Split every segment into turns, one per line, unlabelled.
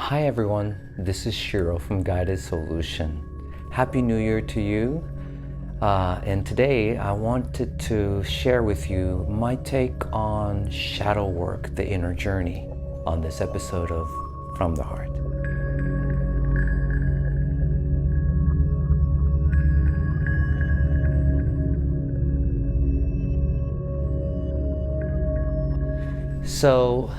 Hi everyone, this is Shiro from Guided Soul-ution. Happy New Year to you. And today I wanted to share with you my take on shadow work, the inner journey, on this episode of From the Heart. So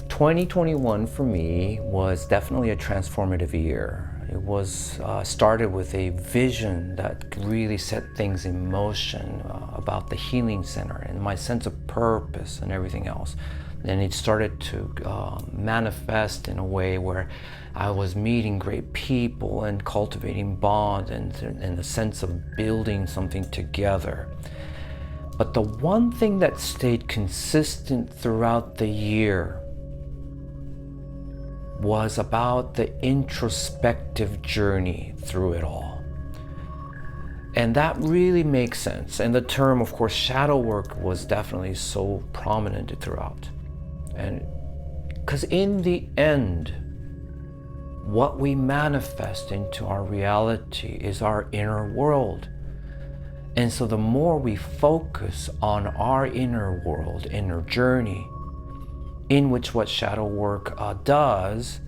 2021 for me was definitely a transformative year. It was started with a vision that really set things in motion about the healing center and my sense of purpose and everything else. Then it started to manifest in a way where I was meeting great people and cultivating bonds and a sense of building something together. But the one thing that stayed consistent throughout the year was about the introspective journey through it all. And that really makes sense. And the term, of course, shadow work was definitely so prominent throughout. And because in the end, what we manifest into our reality is our inner world. And so the more we focus on our inner world, inner journey, in which what shadow work does,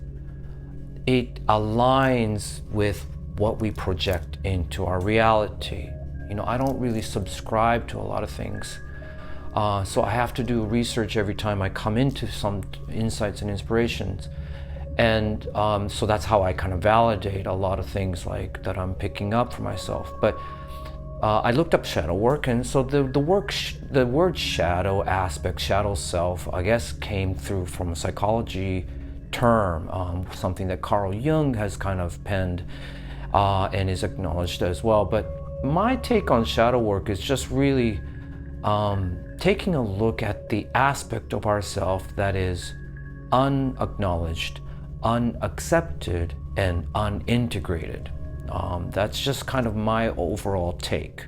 it aligns with what we project into our reality. You know, I don't really subscribe to a lot of things. So I have to do research every time I come into some insights and inspirations. And so that's how I kind of validate a lot of things like that I'm picking up for myself. But I looked up shadow work, and so the word shadow aspect, shadow self, I guess came through from a psychology term, something that Carl Jung has kind of penned and is acknowledged as well. But my take on shadow work is just really taking a look at the aspect of ourself that is unacknowledged, unaccepted, and unintegrated. That's just kind of my overall take.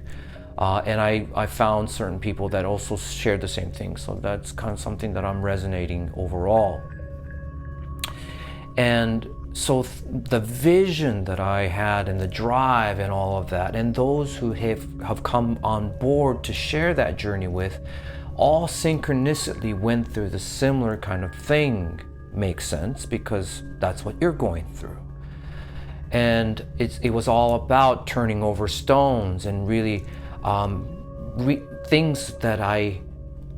And I found certain people that also shared the same thing. So that's kind of something that I'm resonating overall. And so the vision that I had and the drive and all of that, and those who have come on board to share that journey with, all synchronicity went through the similar kind of thing. Makes sense, because that's what you're going through. And it was all about turning over stones and really things that I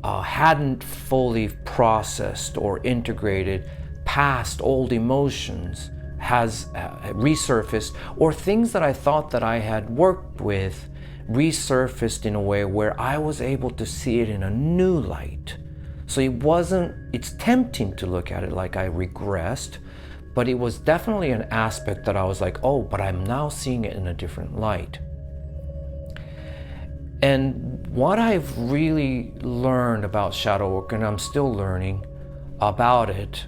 hadn't fully processed or integrated. Past old emotions has resurfaced, or things that I thought that I had worked with resurfaced in a way where I was able to see it in a new light. So it's tempting to look at it like I regressed, but it was definitely an aspect that I was like, oh, but I'm now seeing it in a different light. And what I've really learned about shadow work, and I'm still learning about it,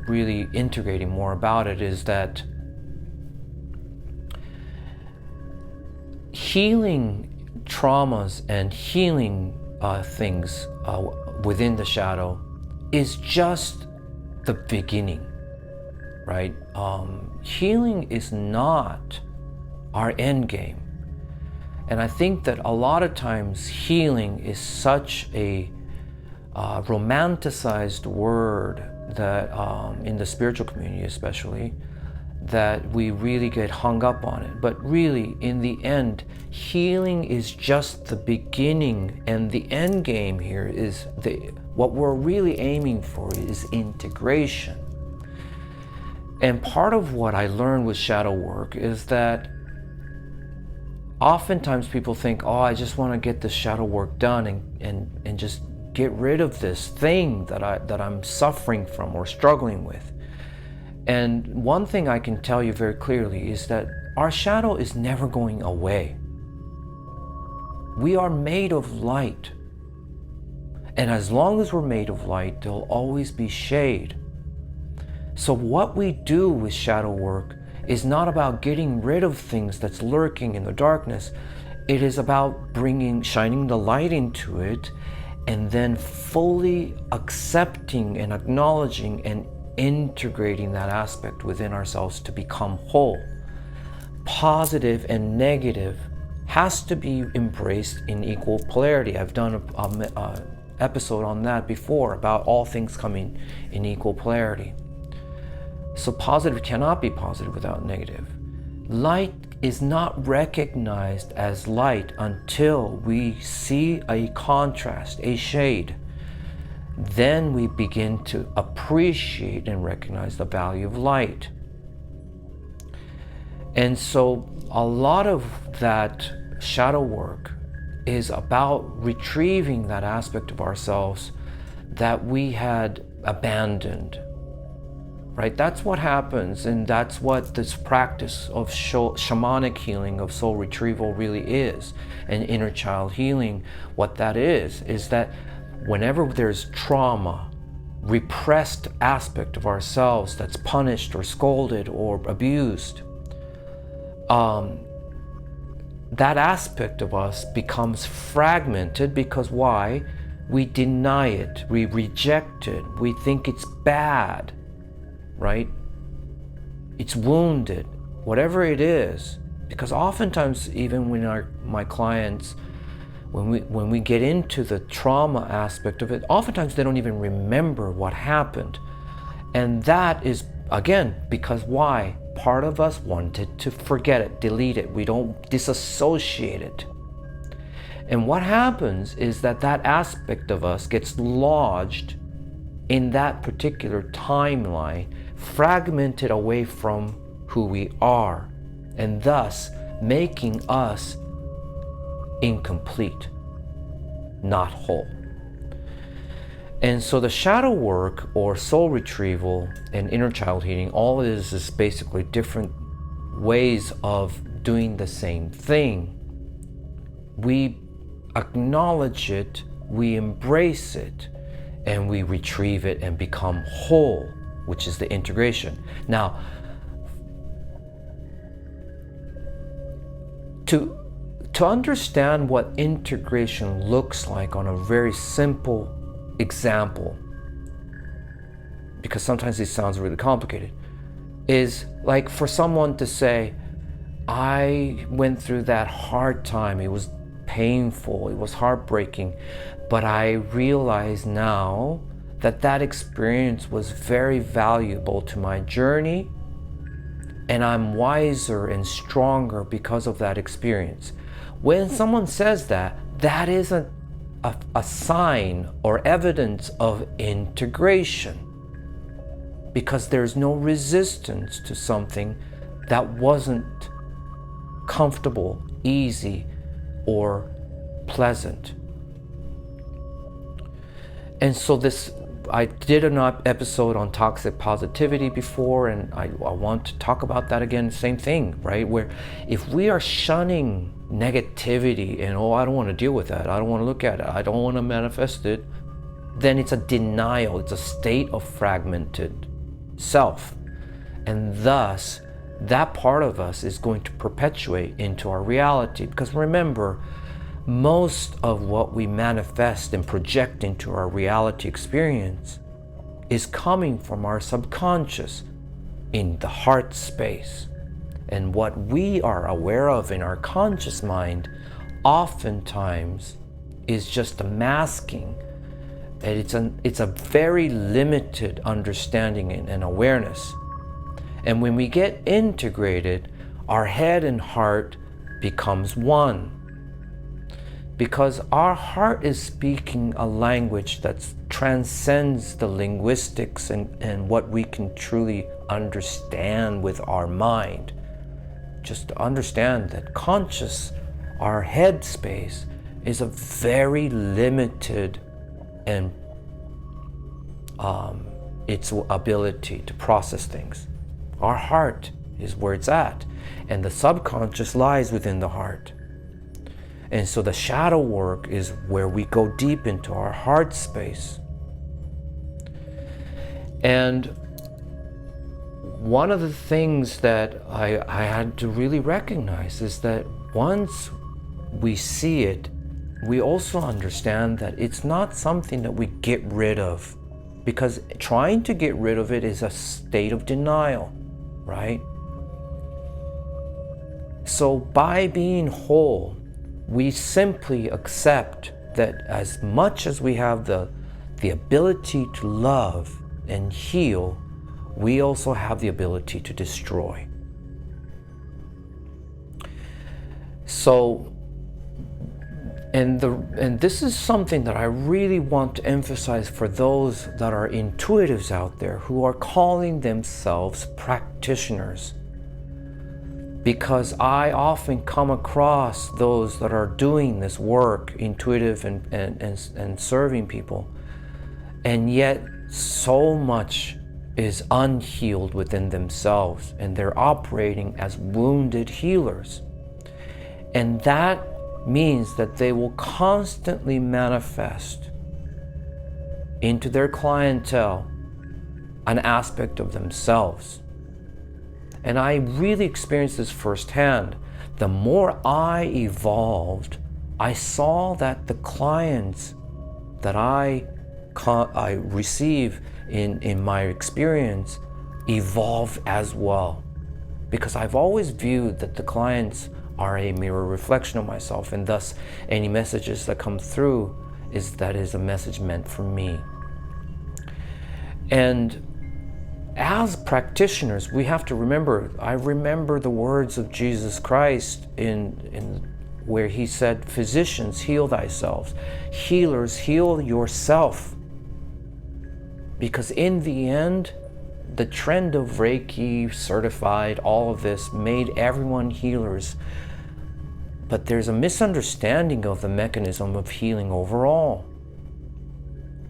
really integrating more about it, is that healing traumas and healing things within the shadow is just the beginning, right? Healing is not our end game. And I think that a lot of times healing is such a romanticized word that in the spiritual community especially, that we really get hung up on it. But really, in the end, healing is just the beginning, and the end game here is what we're really aiming for is integration. And part of what I learned with shadow work is that oftentimes people think, oh, I just want to get this shadow work done and just get rid of this thing that I'm suffering from or struggling with. And one thing I can tell you very clearly is that our shadow is never going away. We are made of light. And as long as we're made of light, there'll always be shade. So what we do with shadow work is not about getting rid of things that's lurking in the darkness. It is about shining the light into it, and then fully accepting and acknowledging and integrating that aspect within ourselves to become whole. Positive and negative has to be embraced in equal polarity. I've done an episode on that before about all things coming in equal polarity. So positive cannot be positive without negative. Light is not recognized as light until we see a contrast, a shade. Then we begin to appreciate and recognize the value of light. And so a lot of that shadow work is about retrieving that aspect of ourselves that we had abandoned. Right? That's what happens, and that's what this practice of shamanic healing, of soul retrieval really is. And inner child healing, what that is that whenever there's trauma, repressed aspect of ourselves that's punished or scolded or abused, that aspect of us becomes fragmented because why? We deny it, we reject it, we think it's bad. Right? It's wounded, whatever it is, because oftentimes even when my clients, when we get into the trauma aspect of it, oftentimes they don't even remember what happened. And that is, again, because why? Part of us wanted to forget it, delete it. We don't disassociate it. And what happens is that aspect of us gets lodged in that particular timeline, fragmented away from who we are, and thus making us incomplete, not whole. And so the shadow work or soul retrieval and inner child healing, all it is basically different ways of doing the same thing. We acknowledge it, we embrace it, and we retrieve it and become whole, which is the integration. Now, to understand what integration looks like on a very simple example, because sometimes it sounds really complicated, is like for someone to say, I went through that hard time, it was painful, it was heartbreaking, but I realize now that experience was very valuable to my journey, and I'm wiser and stronger because of that experience. When someone says that, that is a sign or evidence of integration, because there's no resistance to something that wasn't comfortable, easy, or pleasant. And so I did an episode on toxic positivity before, and I want to talk about that again. Same thing, right? Where if we are shunning negativity and, I don't want to deal with that, I don't want to look at it, I don't want to manifest it, then it's a denial, it's a state of fragmented self. And thus, that part of us is going to perpetuate into our reality. Because remember, most of what we manifest and project into our reality experience is coming from our subconscious in the heart space. And what we are aware of in our conscious mind oftentimes is just a masking. And it's a very limited understanding and awareness. And when we get integrated, our head and heart becomes one. Because our heart is speaking a language that transcends the linguistics and what we can truly understand with our mind. Just to understand that our head space is a very limited and its ability to process things. Our heart is where it's at, and the subconscious lies within the heart. And so the shadow work is where we go deep into our heart space. And one of the things that I had to really recognize is that once we see it, we also understand that it's not something that we get rid of. because trying to get rid of it is a state of denial, right? So by being whole, we simply accept that as much as we have the ability to love and heal, we also have the ability to destroy. So, and this is something that I really want to emphasize for those that are intuitives out there who are calling themselves practitioners. Because I often come across those that are doing this work, intuitive and serving people, and yet so much is unhealed within themselves, and they're operating as wounded healers. And that means that they will constantly manifest into their clientele an aspect of themselves. And I really experienced this firsthand. The more I evolved, I saw that the clients that I receive in my experience evolve as well. Because I've always viewed that the clients are a mirror reflection of myself, and thus any messages that come through is a message meant for me. And as practitioners, we have to remember, I remember the words of Jesus Christ in where he said, physicians, heal thyself. Healers, heal yourself. Because in the end, the trend of Reiki, certified, all of this made everyone healers. But there's a misunderstanding of the mechanism of healing overall.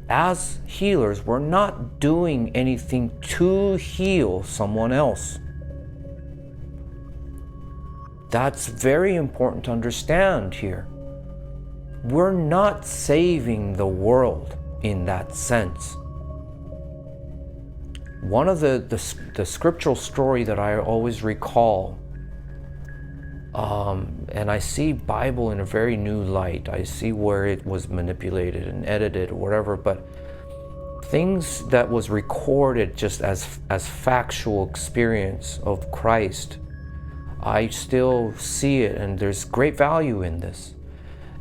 As healers, we're not doing anything to heal someone else. That's very important to understand here. We're not saving the world in that sense. One of the scriptural story that I always recall, and I see Bible in a very new light. I see where it was manipulated and edited or whatever, but things that was recorded just as factual experience of Christ, I still see it, and there's great value in this.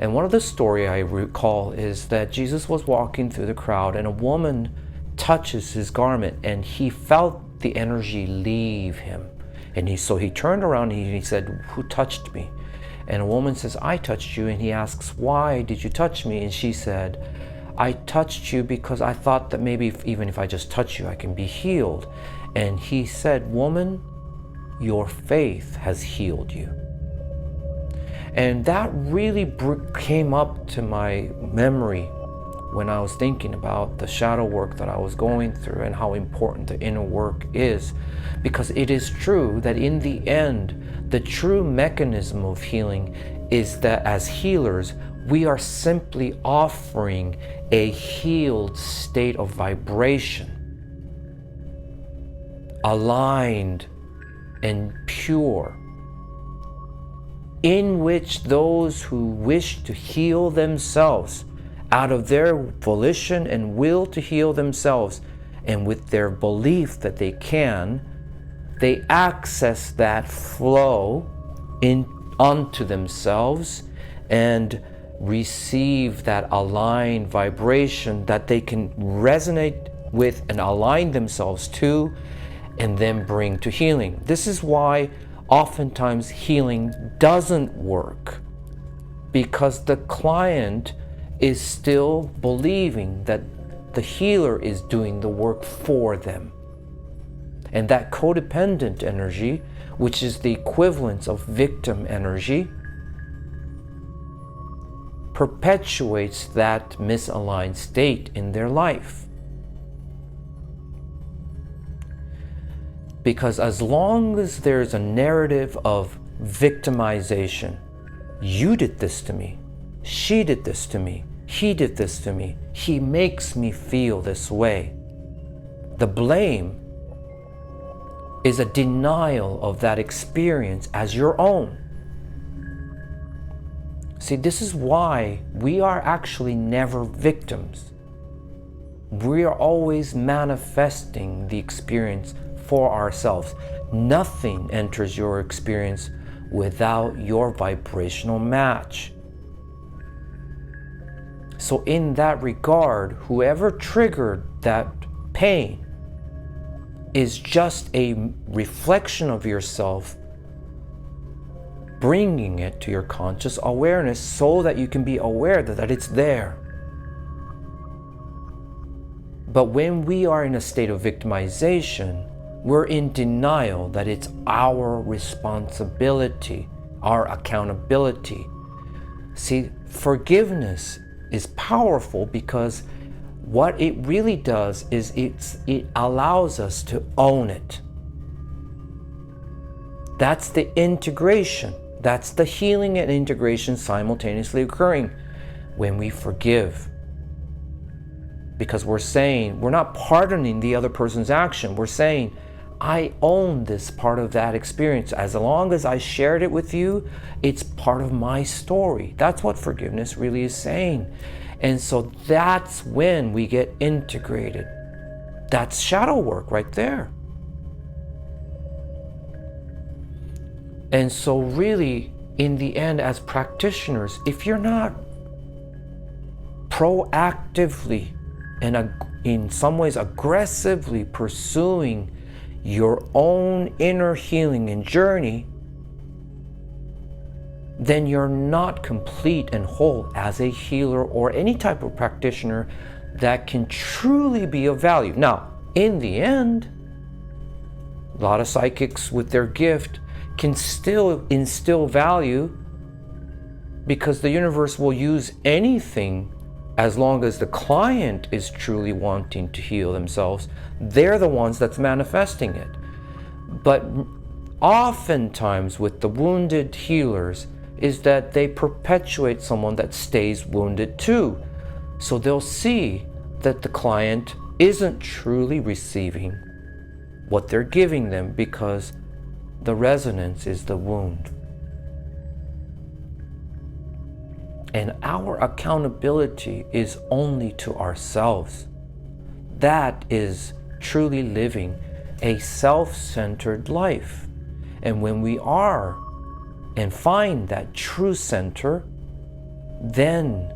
And one of the story I recall is that Jesus was walking through the crowd, and a woman touches his garment, and he felt the energy leave him. And so he turned around and he said, "Who touched me?" And a woman says, "I touched you." And he asks, "Why did you touch me?" And she said, "I touched you because I thought that maybe even if I just touch you, I can be healed." And he said, "Woman, your faith has healed you." And that really came up to my memory when I was thinking about the shadow work that I was going through and how important the inner work is. Because it is true that in the end, the true mechanism of healing is that as healers, we are simply offering a healed state of vibration, aligned and pure, in which those who wish to heal themselves out of their volition and will to heal themselves, and with their belief that they can, they access that flow onto themselves and receive that aligned vibration that they can resonate with and align themselves to, and then bring to healing. This is why oftentimes healing doesn't work, because the client is still believing that the healer is doing the work for them. And that codependent energy, which is the equivalence of victim energy, perpetuates that misaligned state in their life. Because as long as there's a narrative of victimization, you did this to me, she did this to me, he did this to me, he makes me feel this way. The blame is a denial of that experience as your own. See, this is why we are actually never victims. We are always manifesting the experience for ourselves. Nothing enters your experience without your vibrational match. So in that regard, whoever triggered that pain is just a reflection of yourself, bringing it to your conscious awareness so that you can be aware that it's there. But when we are in a state of victimization, we're in denial that it's our responsibility, our accountability. See, forgiveness is powerful because what it really does is it allows us to own it. That's the integration. That's the healing and integration simultaneously occurring when we forgive. Because we're saying, we're not pardoning the other person's action. We're saying, I own this part of that experience. As long as I shared it with you, it's part of my story. That's what forgiveness really is saying. And so that's when we get integrated. That's shadow work right there. And so really, in the end, as practitioners, if you're not proactively and in some ways aggressively pursuing your own inner healing and journey, then you're not complete and whole as a healer or any type of practitioner that can truly be of value. Now, in the end, a lot of psychics with their gift can still instill value because the universe will use anything as long as the client is truly wanting to heal themselves. They're the ones that's manifesting it. But oftentimes with the wounded healers is that they perpetuate someone that stays wounded too. So they'll see that the client isn't truly receiving what they're giving them because the resonance is the wound. And our accountability is only to ourselves. That is truly living a self-centered life. And when we are and find that true center, then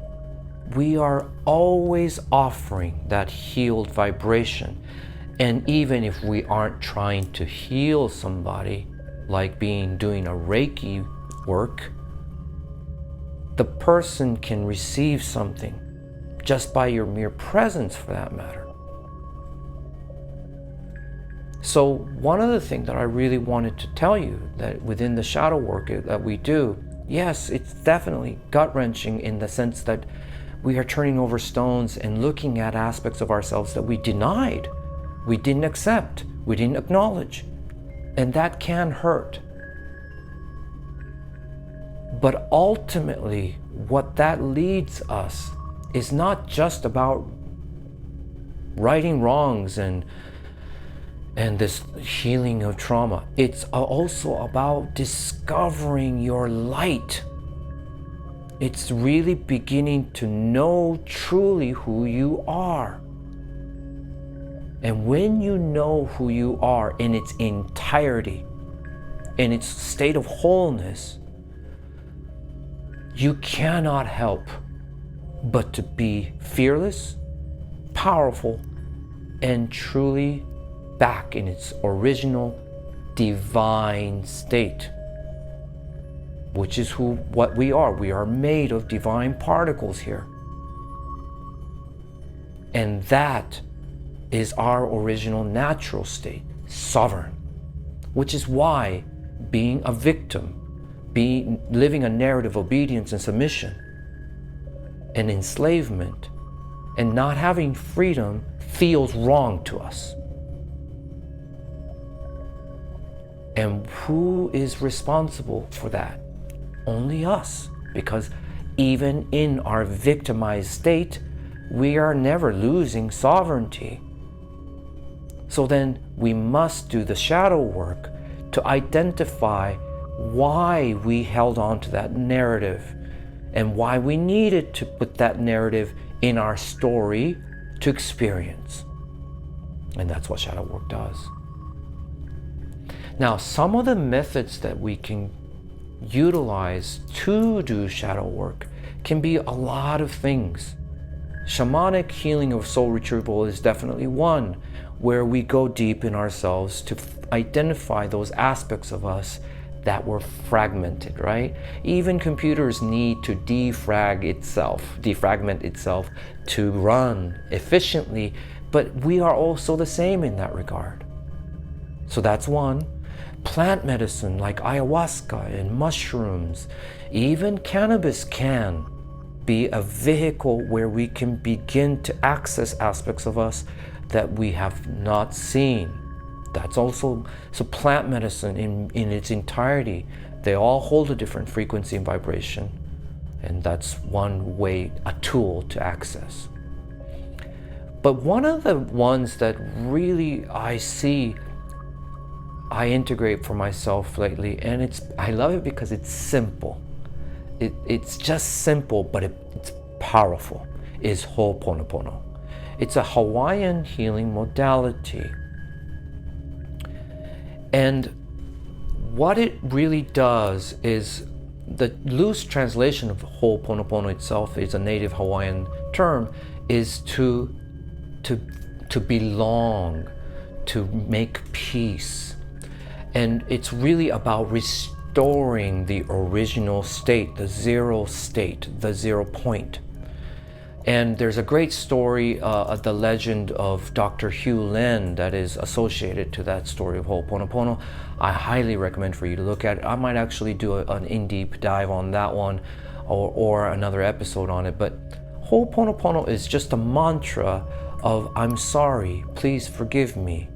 we are always offering that healed vibration. And even if we aren't trying to heal somebody, like doing a Reiki work, the person can receive something just by your mere presence, for that matter. So one of the things that I really wanted to tell you, that within the shadow work that we do, yes, it's definitely gut-wrenching in the sense that we are turning over stones and looking at aspects of ourselves that we denied, we didn't accept, we didn't acknowledge, and that can hurt. But ultimately, what that leads us is not just about righting wrongs and this healing of trauma. It's also about discovering your light. It's really beginning to know truly who you are. And when you know who you are in its entirety, in its state of wholeness, you cannot help but to be fearless, powerful, and truly back in its original divine state, which is what we are. We are made of divine particles here. And that is our original natural state, sovereign, which is why being a victim, living a narrative of obedience and submission and enslavement and not having freedom feels wrong to us. And who is responsible for that? Only us, because even in our victimized state, we are never losing sovereignty. So then we must do the shadow work to identify why we held on to that narrative and why we needed to put that narrative in our story to experience. And that's what shadow work does. Now, some of the methods that we can utilize to do shadow work can be a lot of things. Shamanic healing of soul retrieval is definitely one, where we go deep in ourselves to identify those aspects of us that were fragmented, right? Even computers need to defragment itself to run efficiently, but we are also the same in that regard. So that's one. Plant medicine like ayahuasca and mushrooms, even cannabis can be a vehicle where we can begin to access aspects of us that we have not seen. That's also, so plant medicine in its entirety, they all hold a different frequency and vibration, and that's one way, a tool to access. But one of the ones that really I integrate for myself lately, and I love it because it's simple. It's just simple, but it's powerful, is Ho'oponopono. It's a Hawaiian healing modality. And what it really does is, the loose translation of Ho'oponopono itself is a native Hawaiian term, is to belong, to make peace. And it's really about restoring the original state, the zero state, the 0 point. And there's a great story, the legend of Dr. Hugh Lin that is associated to that story of Ho'oponopono. I highly recommend for you to look at it. I might actually do an in-deep dive on that one, or another episode on it. But Ho'oponopono is just a mantra of I'm sorry, please forgive me,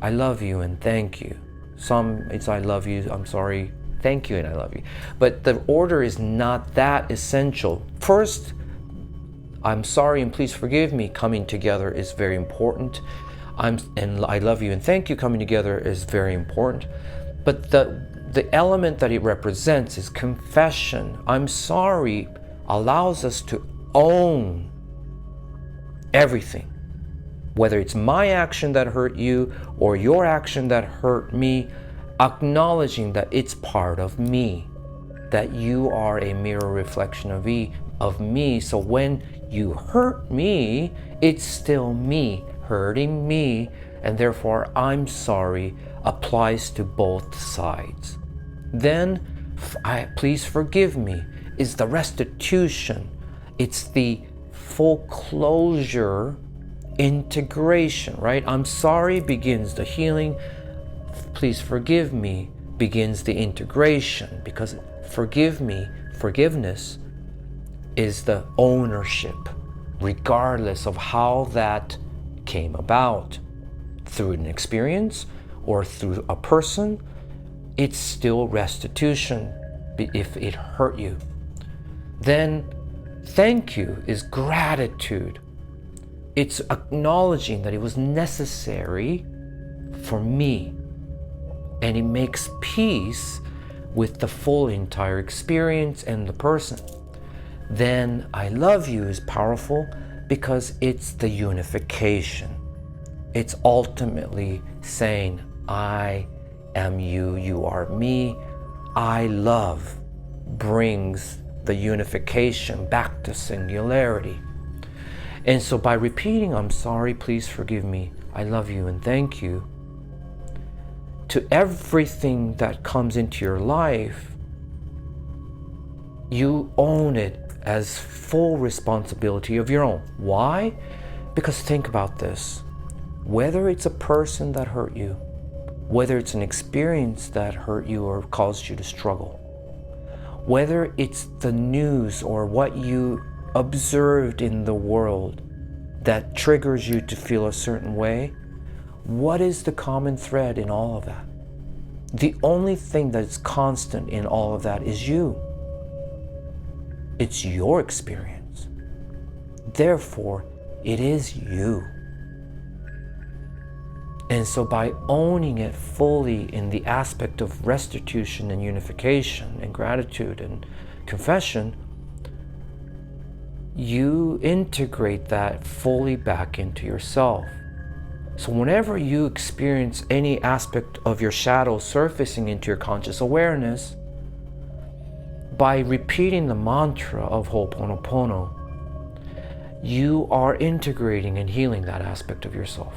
I love you and thank you. Some it's I love you, I'm sorry, thank you, and I love you. But the order is not that essential. First, I'm sorry and please forgive me coming together is very important. And I love you and thank you coming together is very important. But the element that it represents is confession. I'm sorry allows us to own everything. Whether it's my action that hurt you or your action that hurt me, acknowledging that it's part of me, that you are a mirror reflection of me. So when you hurt me, it's still me hurting me, and therefore I'm sorry applies to both sides. Then please forgive me is the restitution. It's the full closure, integration, right? I'm sorry begins the healing. Please forgive me begins the integration, because forgiveness is the ownership, regardless of how that came about, through an experience or through a person. It's still restitution if it hurt you. Then thank you is gratitude. It's acknowledging that it was necessary for me, and it makes peace with the full entire experience and the person. Then I love you is powerful because it's the unification. It's ultimately saying I am you, you are me. I love brings the unification back to singularity. And so by repeating I'm sorry, please forgive me, I love you and thank you, to everything that comes into your life, you own it as full responsibility of your own. Why? Because think about this. Whether it's a person that hurt you, whether it's an experience that hurt you or caused you to struggle, whether it's the news or what you observed in the world that triggers you to feel a certain way, what is the common thread in all of that? The only thing that's constant in all of that is you. It's your experience. Therefore, it is you. And so by owning it fully in the aspect of restitution and unification and gratitude and confession, you integrate that fully back into yourself. So whenever you experience any aspect of your shadow surfacing into your conscious awareness, by repeating the mantra of Ho'oponopono, you are integrating and healing that aspect of yourself.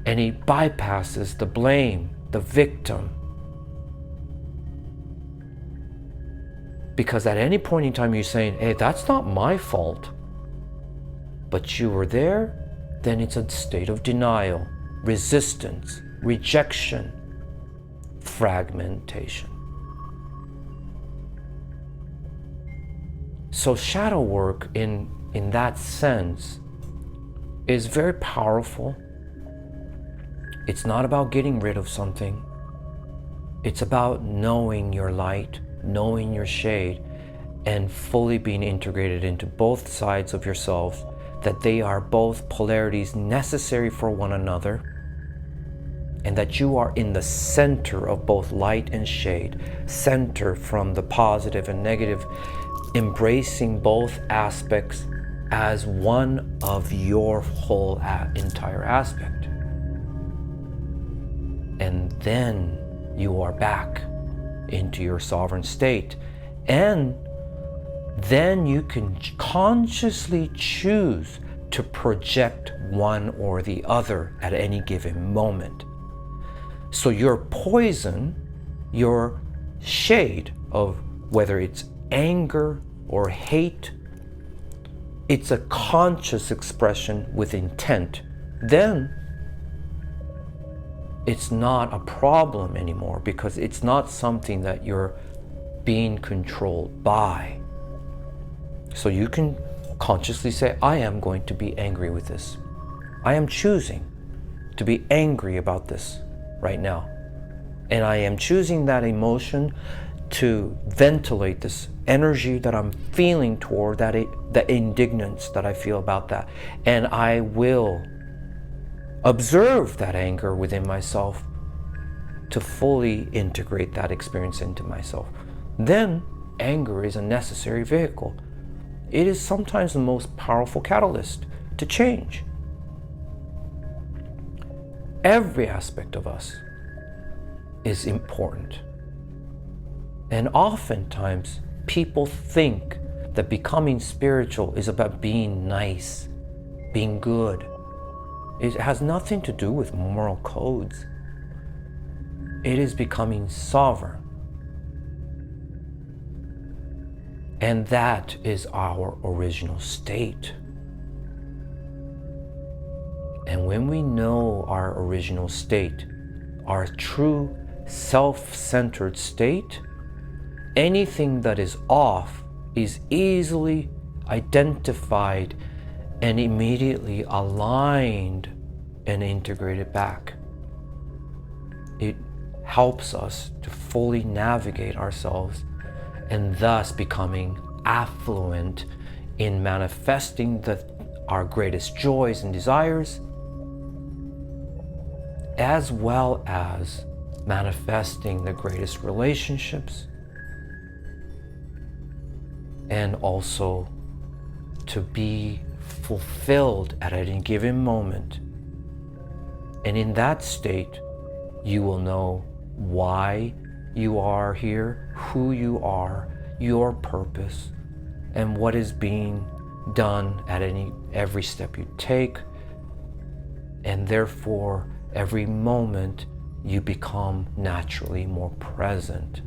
And it bypasses the blame, the victim. Because at any point in time you're saying, hey, that's not my fault, but you were there, then it's a state of denial, resistance, rejection, fragmentation. So shadow work in that sense is very powerful. It's not about getting rid of something. It's about knowing your light, knowing your shade, and fully being integrated into both sides of yourself, that they are both polarities necessary for one another, and that you are in the center of both light and shade, center from the positive and negative, embracing both aspects as one of your whole entire aspect. And then you are back into your sovereign state. And then you can consciously choose to project one or the other at any given moment. So your poison, your shade of whether it's anger or hate, it's a conscious expression with intent. Then it's not a problem anymore, because it's not something that you're being controlled by. So you can consciously say, I am going to be angry with this. I am choosing to be angry about this right now. And I am choosing that emotion to ventilate this energy that I'm feeling toward that, the indignance that I feel about that. And I will observe that anger within myself to fully integrate that experience into myself. Then anger is a necessary vehicle. It is sometimes the most powerful catalyst to change. Every aspect of us is important. And oftentimes people think that becoming spiritual is about being nice, being good. It has nothing to do with moral codes. It is becoming sovereign. And that is our original state. And when we know our original state, our true self-centered state, anything that is off is easily identified and immediately aligned and integrated back. It helps us to fully navigate ourselves, and thus becoming affluent in manifesting our greatest joys and desires, as well as manifesting the greatest relationships, and also to be fulfilled at any given moment. And in that state, you will know why you are here, who you are, your purpose, and what is being done at every step you take. And therefore, every moment you become naturally more present.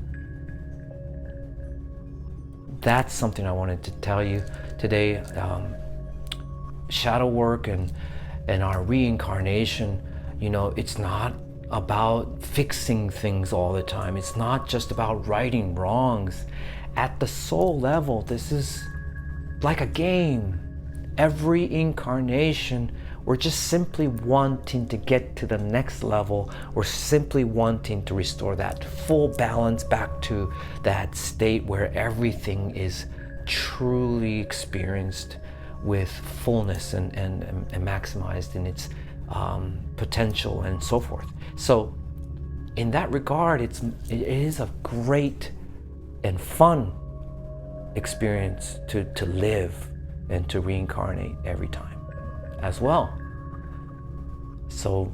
That's something I wanted to tell you today. Shadow work and our reincarnation, it's not about fixing things all the time. It's not just about righting wrongs. At the soul level, this is like a game. Every incarnation, we're just simply wanting to get to the next level. We're simply wanting to restore that full balance back to that state where everything is truly experienced with fullness and maximized in its potential and so forth. So in that regard, it is a great and fun experience to live and to reincarnate every time as well. So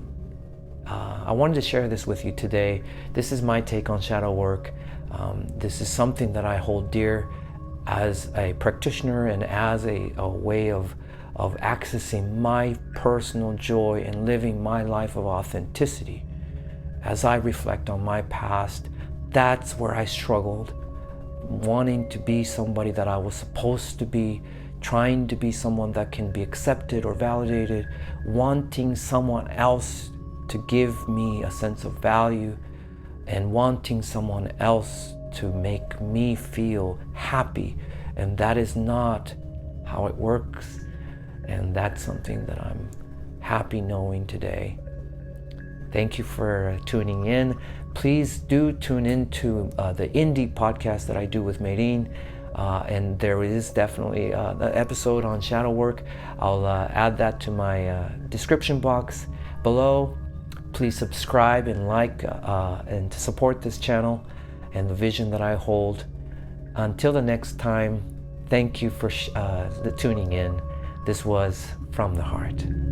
I wanted to share this with you today. This is my take on shadow work. This is something that I hold dear as a practitioner and as a way of accessing my personal joy and living my life of authenticity. As I reflect on my past, that's where I struggled, wanting to be somebody that I was supposed to be, trying to be someone that can be accepted or validated, wanting someone else to give me a sense of value, and wanting someone else to make me feel happy. And that is not how it works. And that's something that I'm happy knowing today. Thank you for tuning in. Please do tune into the indie podcast that I do with Meireen. And there is definitely an episode on shadow work. I'll add that to my description box below. Please subscribe and like and to support this channel and the vision that I hold. Until the next time, thank you for tuning in. This was From the Heart.